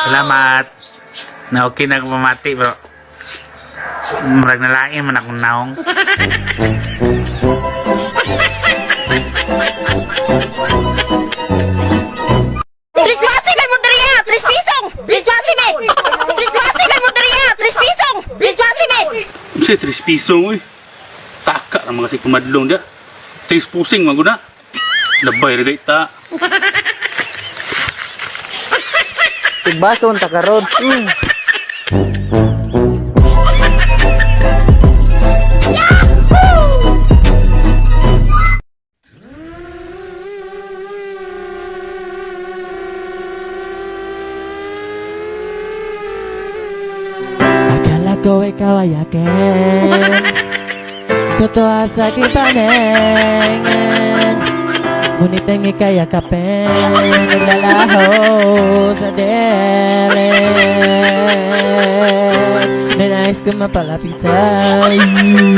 Salamat. Na okay na mamati bro. Murag na lain man akong naong. Triswasi may mudriya, 3 pisong. Triswasi may. Triswasi may mudriya, 3 pisong. Triswasi may. Si 3 piso uy. Taka ra mga si kumadlong dia. 3 pusing maguna. Labay ra ta. Tigbason ta karon. Akala ko ikaw ay akin, totoo sa kipanengan. Ngunit ang ika'y yakapin, naglalaho sa dere. Nanais ko mapalapit sa'yo.